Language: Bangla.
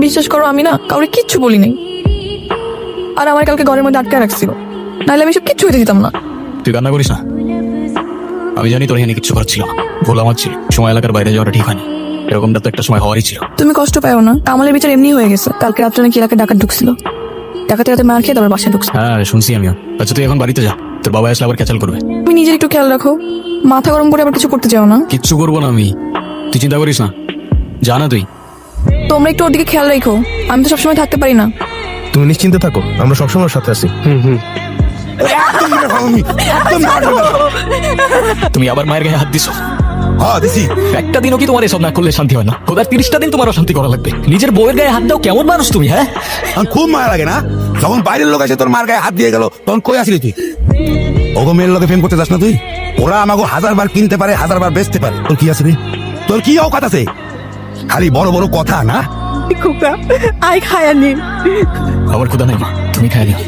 বিশ্বাস করো আমি না কাউরে কিচ্ছু বলি নাই। আর আমার কালকে ঘরের মধ্যে আটকে রাখছিল, নাহলে আমি সব কিচ্ছু হইতে দিতাম না। তুই কান্না করিস না, আমি জানি তোর এখানে কিচ্ছু করার ছিল না, ভুল আমার ছিল। সময় এলাকার বাইরে যাওয়াটা ঠিক হয়নি, এরকমটা তো একটা সময় হওয়ারই ছিল। তুমি কষ্ট পাও না, কামালের বিচার এমনি হয়ে গেছে। কালকে রাত্রে নাকি এলাকায় ডাকাত ঢুকছিল, ডাকাতে রাতে মার খেয়ে তারপর বাসায় ঢুকছে। হ্যাঁ শুনছি আমিও। আচ্ছা তুই এখন বাড়িতে যা, তোর বাবা আসলে আবার ক্যাচাল করবে। তুমি নিজের একটু খেয়াল রাখো, মাথা গরম করে আবার কিছু করতে চাও না। কিচ্ছু করবো না আমি, তুই চিন্তা করিস না, জানা তুই। তোমরা একটু ওর দিকে খেয়াল রাখো, আমি তো সবসময় থাকতে পারি না। তুমি নিশ্চিন্তে থাকো, আমরা সবসময় ওর সাথে আছি। তুমি আবার মায়ের গায়ে হাত দিছো। হ্যাঁ দিছি। একটা দিনও কি তোমার এসব না করলে শান্তি হয় না? খোদার 30টা দিন তোমারও শান্তি করা লাগবে। নিজের বউয়ের গায়ে হাত দাও, কেমন মানুষ তুমি? হ্যাঁ আমার খুব মায়া লাগে না, যখন বাইরের লোক আসে তোর মার গায়ে হাত দিয়ে গেল তখন কই আসলি তুই? ওগো মেয়ের লোকে প্রেম করতে যাস না তুই? ওরা আমাকে 1000 বার কিনতে পারে, 1000 বার বেচতে পারে, তোর কি আছে রে? তোর কি অকাত আছে? খালি বড় বড় কথা না। খোকা আই খায়া নি। আমার ক্ষুধা নেই মা, তুমি খাই নিও।